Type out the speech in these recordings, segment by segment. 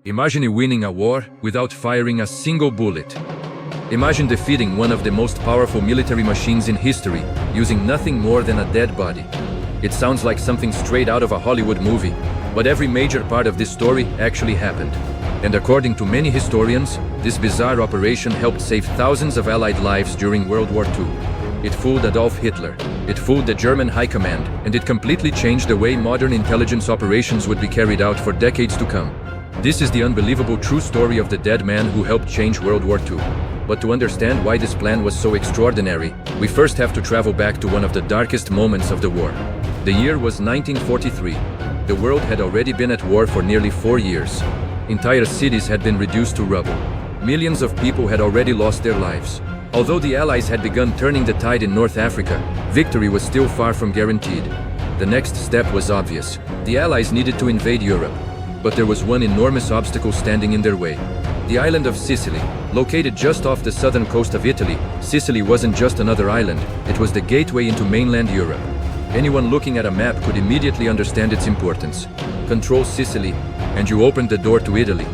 Imagine winning a war without firing a single bullet. Imagine defeating one of the most powerful military machines in history using nothing more than a dead body. It sounds like something straight out of a Hollywood movie, but every major part of this story actually happened. And according to many historians, this bizarre operation helped save thousands of Allied lives during World War II. It fooled Adolf Hitler, it fooled the German High Command, and it completely changed the way modern intelligence operations would be carried out for decades to come. This is the unbelievable true story of the dead man who helped change World War II. But to understand why this plan was so extraordinary, we first have to travel back to one of the darkest moments of the war. The year was 1943. The world had already been at war for nearly 4 years. Entire cities had been reduced to rubble. Millions of people had already lost their lives. Although the Allies had begun turning the tide in North Africa, victory was still far from guaranteed. The next step was obvious. The Allies needed to invade Europe. But there was one enormous obstacle standing in their way. The island of Sicily, located just off the southern coast of Italy, Sicily wasn't just another island, it was the gateway into mainland Europe. Anyone looking at a map could immediately understand its importance. Control Sicily, and you opened the door to Italy.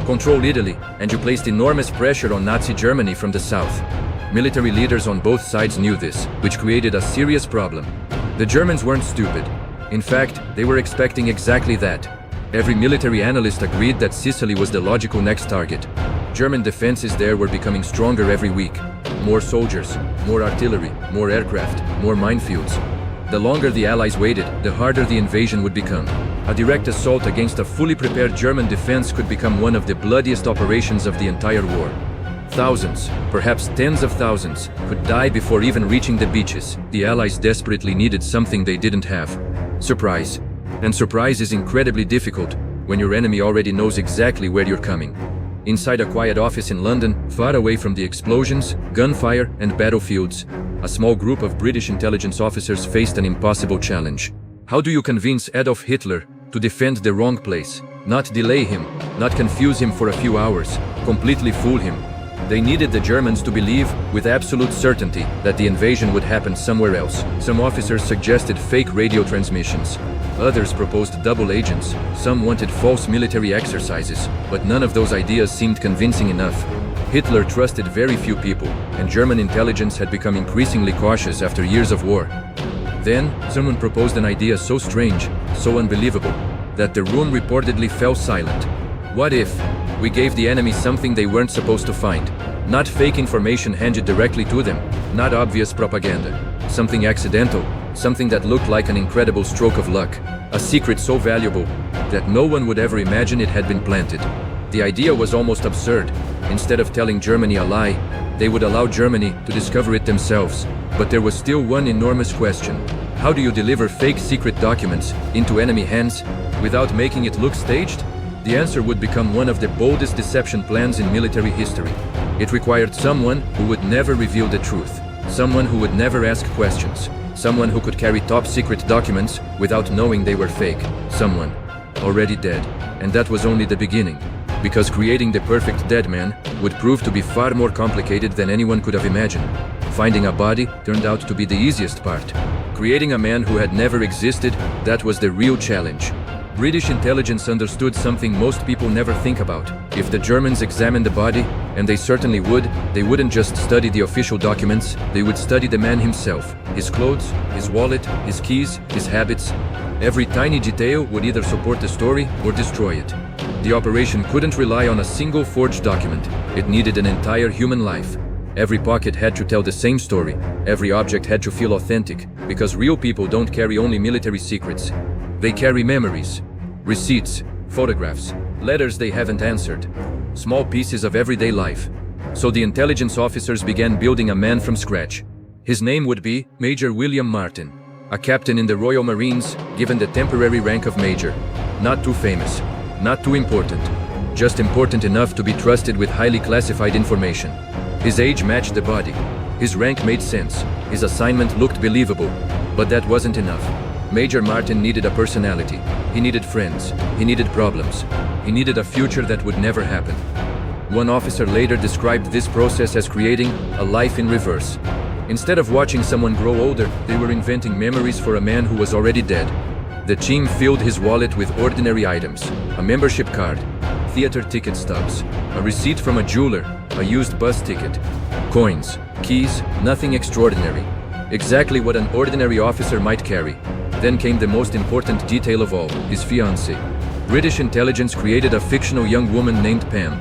Control Italy, and you placed enormous pressure on Nazi Germany from the south. Military leaders on both sides knew this, which created a serious problem. The Germans weren't stupid. In fact, they were expecting exactly that. Every military analyst agreed that Sicily was the logical next target. German defenses there were becoming stronger every week. More soldiers, more artillery, more aircraft, more minefields. The longer the Allies waited, the harder the invasion would become. A direct assault against a fully prepared German defense could become one of the bloodiest operations of the entire war. Thousands, perhaps tens of thousands, could die before even reaching the beaches. The Allies desperately needed something they didn't have: surprise. And surprise is incredibly difficult when your enemy already knows exactly where you're coming. Inside a quiet office in London, far away from the explosions, gunfire, and battlefields, a small group of British intelligence officers faced an impossible challenge. How do you convince Adolf Hitler to defend the wrong place? Not delay him, not confuse him for a few hours, completely fool him. They needed the Germans to believe, with absolute certainty, that the invasion would happen somewhere else. Some officers suggested fake radio transmissions. Others proposed double agents. Some wanted false military exercises, but none of those ideas seemed convincing enough. Hitler trusted very few people, and German intelligence had become increasingly cautious after years of war. Then, someone proposed an idea so strange, so unbelievable, that the room reportedly fell silent. What if we gave the enemy something they weren't supposed to find? Not fake information handed directly to them, not obvious propaganda. Something accidental, something that looked like an incredible stroke of luck. A secret so valuable that no one would ever imagine it had been planted. The idea was almost absurd. Instead of telling Germany a lie, they would allow Germany to discover it themselves. But there was still one enormous question. How do you deliver fake secret documents into enemy hands without making it look staged? The answer would become one of the boldest deception plans in military history. It required someone who would never reveal the truth, someone who would never ask questions, someone who could carry top-secret documents without knowing they were fake, someone already dead. And that was only the beginning, because creating the perfect dead man would prove to be far more complicated than anyone could have imagined. Finding a body turned out to be the easiest part. Creating a man who had never existed, that was the real challenge. British intelligence understood something most people never think about. If the Germans examined the body, and they certainly would, they wouldn't just study the official documents, they would study the man himself. His clothes, his wallet, his keys, his habits. Every tiny detail would either support the story or destroy it. The operation couldn't rely on a single forged document. It needed an entire human life. Every pocket had to tell the same story. Every object had to feel authentic, because real people don't carry only military secrets. They carry memories, receipts, photographs, letters they haven't answered, small pieces of everyday life. So the intelligence officers began building a man from scratch. His name would be Major William Martin, a captain in the Royal Marines, given the temporary rank of major. Not too famous, not too important, just important enough to be trusted with highly classified information. His age matched the body. His rank made sense. His assignment looked believable, but that wasn't enough. Major Martin needed a personality. He needed friends. He needed problems. He needed a future that would never happen. One officer later described this process as creating a life in reverse. Instead of watching someone grow older, they were inventing memories for a man who was already dead. The team filled his wallet with ordinary items: a membership card, theater ticket stubs, a receipt from a jeweler, a used bus ticket, coins, keys, nothing extraordinary. Exactly what an ordinary officer might carry. Then came the most important detail of all, his fiancée. British intelligence created a fictional young woman named Pam.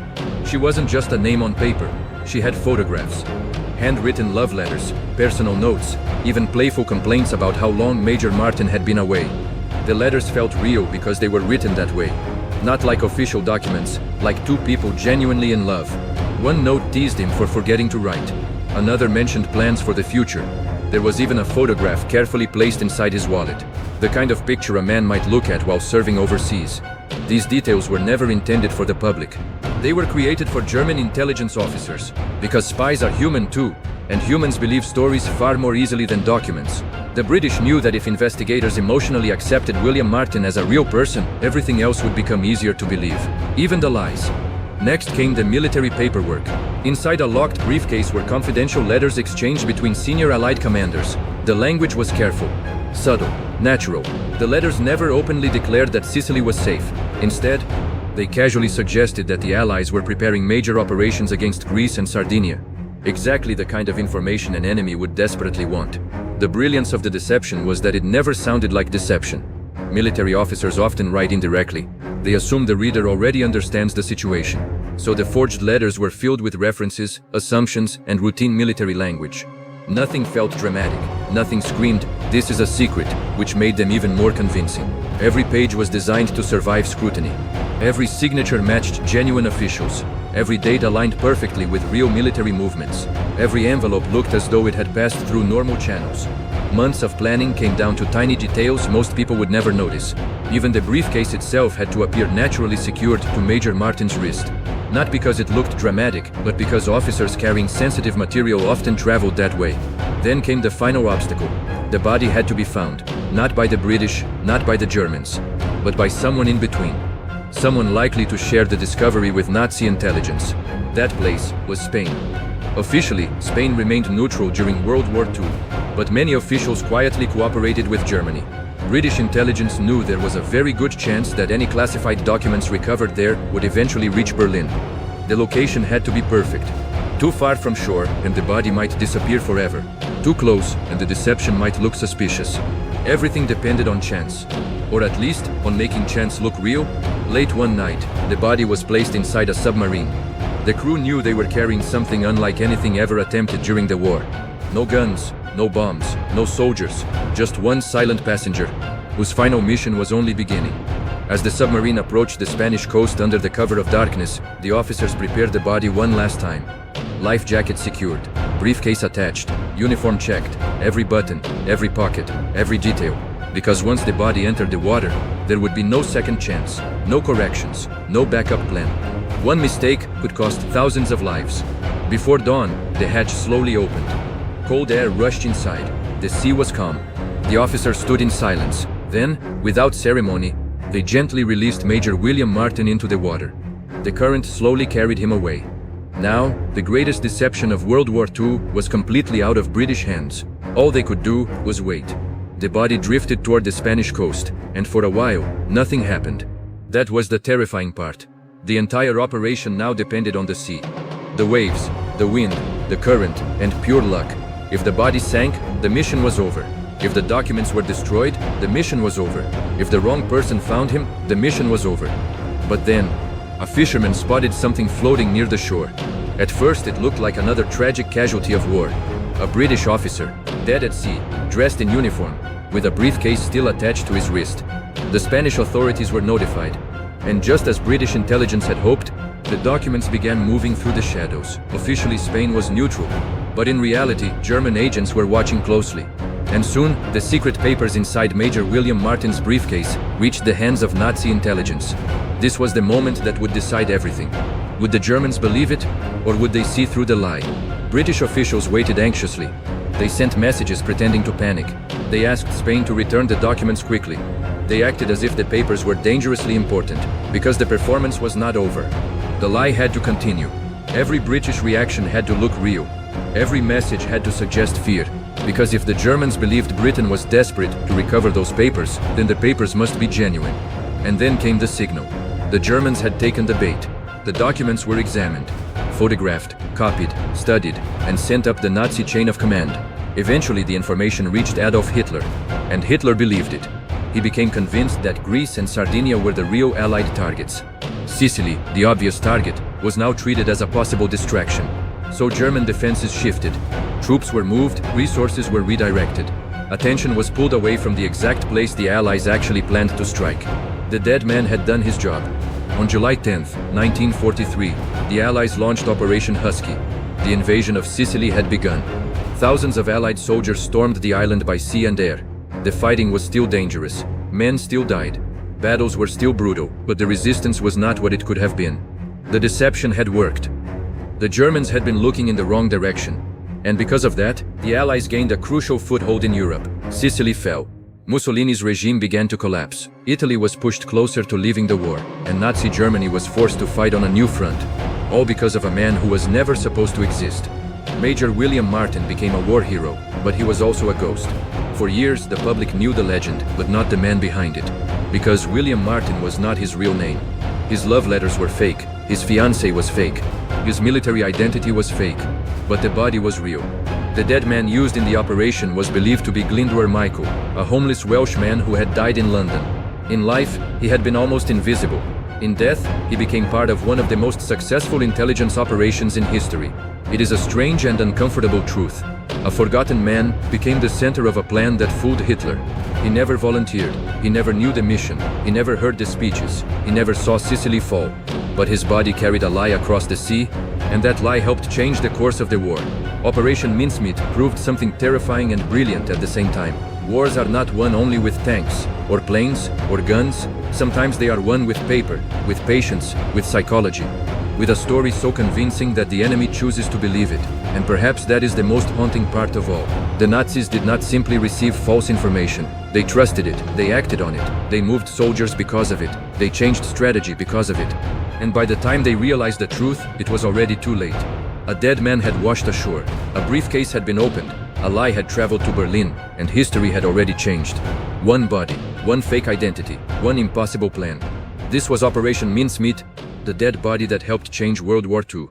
She wasn't just a name on paper. She had photographs, handwritten love letters, personal notes, even playful complaints about how long Major Martin had been away. The letters felt real because they were written that way. Not like official documents, like two people genuinely in love. One note teased him for forgetting to write. Another mentioned plans for the future. There was even a photograph carefully placed inside his wallet. The kind of picture a man might look at while serving overseas. These details were never intended for the public. They were created for German intelligence officers, because spies are human too, and humans believe stories far more easily than documents. The British knew that if investigators emotionally accepted William Martin as a real person, everything else would become easier to believe, even the lies. Next came the military paperwork. Inside a locked briefcase were confidential letters exchanged between senior Allied commanders. The language was careful, subtle, natural. The letters never openly declared that Sicily was safe. Instead, they casually suggested that the Allies were preparing major operations against Greece and Sardinia. Exactly the kind of information an enemy would desperately want. The brilliance of the deception was that it never sounded like deception. Military officers often write indirectly. They assume the reader already understands the situation. So the forged letters were filled with references, assumptions, and routine military language. Nothing felt dramatic. Nothing screamed, "This is a secret," which made them even more convincing. Every page was designed to survive scrutiny. Every signature matched genuine officials. Every date aligned perfectly with real military movements. Every envelope looked as though it had passed through normal channels. Months of planning came down to tiny details most people would never notice. Even the briefcase itself had to appear naturally secured to Major Martin's wrist. Not because it looked dramatic, but because officers carrying sensitive material often traveled that way. Then came the final obstacle. The body had to be found, not by the British, not by the Germans, but by someone in between. Someone likely to share the discovery with Nazi intelligence. That place was Spain. Officially, Spain remained neutral during World War II, but many officials quietly cooperated with Germany. British intelligence knew there was a very good chance that any classified documents recovered there would eventually reach Berlin. The location had to be perfect. Too far from shore, and the body might disappear forever. Too close, and the deception might look suspicious. Everything depended on chance. Or at least, on making chance look real. Late one night, the body was placed inside a submarine. The crew knew they were carrying something unlike anything ever attempted during the war. No guns, no bombs, no soldiers, just one silent passenger, whose final mission was only beginning. As the submarine approached the Spanish coast under the cover of darkness, the officers prepared the body one last time. Life jacket secured, briefcase attached, uniform checked, every button, every pocket, every detail. Because once the body entered the water, there would be no second chance, no corrections, no backup plan. One mistake could cost thousands of lives. Before dawn, the hatch slowly opened. Cold air rushed inside. The sea was calm. The officers stood in silence. Then, without ceremony, they gently released Major William Martin into the water. The current slowly carried him away. Now, the greatest deception of World War II was completely out of British hands. All they could do was wait. The body drifted toward the Spanish coast, and for a while, nothing happened. That was the terrifying part. The entire operation now depended on the sea. The waves, the wind, the current, and pure luck. If the body sank, the mission was over. If the documents were destroyed, the mission was over. If the wrong person found him, the mission was over. But then, a fisherman spotted something floating near the shore. At first it looked like another tragic casualty of war. A British officer, dead at sea, dressed in uniform, with a briefcase still attached to his wrist. The Spanish authorities were notified. And just as British intelligence had hoped, the documents began moving through the shadows. Officially, Spain was neutral, but in reality, German agents were watching closely. And soon, the secret papers inside Major William Martin's briefcase reached the hands of Nazi intelligence. This was the moment that would decide everything. Would the Germans believe it, or would they see through the lie? British officials waited anxiously. They sent messages pretending to panic. They asked Spain to return the documents quickly. They acted as if the papers were dangerously important, because the performance was not over. The lie had to continue. Every British reaction had to look real. Every message had to suggest fear. Because if the Germans believed Britain was desperate to recover those papers, then the papers must be genuine. And then came the signal. The Germans had taken the bait. The documents were examined, photographed, copied, studied, and sent up the Nazi chain of command. Eventually, the information reached Adolf Hitler, and Hitler believed it. He became convinced that Greece and Sardinia were the real Allied targets. Sicily, the obvious target, was now treated as a possible distraction. So German defenses shifted. Troops were moved, resources were redirected. Attention was pulled away from the exact place the Allies actually planned to strike. The dead man had done his job. On July 10, 1943, the Allies launched Operation Husky. The invasion of Sicily had begun. Thousands of Allied soldiers stormed the island by sea and air. The fighting was still dangerous. Men still died. Battles were still brutal, but the resistance was not what it could have been. The deception had worked. The Germans had been looking in the wrong direction. And because of that, the Allies gained a crucial foothold in Europe. Sicily fell. Mussolini's regime began to collapse. Italy was pushed closer to leaving the war, and Nazi Germany was forced to fight on a new front. All because of a man who was never supposed to exist. Major William Martin became a war hero, but he was also a ghost. For years, the public knew the legend, but not the man behind it. Because William Martin was not his real name. His love letters were fake, his fiancée was fake, his military identity was fake, but the body was real. The dead man used in the operation was believed to be Glyndwr Michael, a homeless Welsh man who had died in London. In life, he had been almost invisible. In death, he became part of one of the most successful intelligence operations in history. It is a strange and uncomfortable truth. A forgotten man became the center of a plan that fooled Hitler. He never volunteered, he never knew the mission, he never heard the speeches, he never saw Sicily fall. But his body carried a lie across the sea, and that lie helped change the course of the war. Operation Mincemeat proved something terrifying and brilliant at the same time. Wars are not won only with tanks, or planes, or guns. Sometimes they are won with paper, with patience, with psychology. With a story so convincing that the enemy chooses to believe it. And perhaps that is the most haunting part of all. The Nazis did not simply receive false information. They trusted it, they acted on it, they moved soldiers because of it, they changed strategy because of it. And by the time they realized the truth, it was already too late. A dead man had washed ashore, a briefcase had been opened, a lie had traveled to Berlin, and history had already changed. One body, one fake identity, one impossible plan. This was Operation Mincemeat, the dead body that helped change World War II.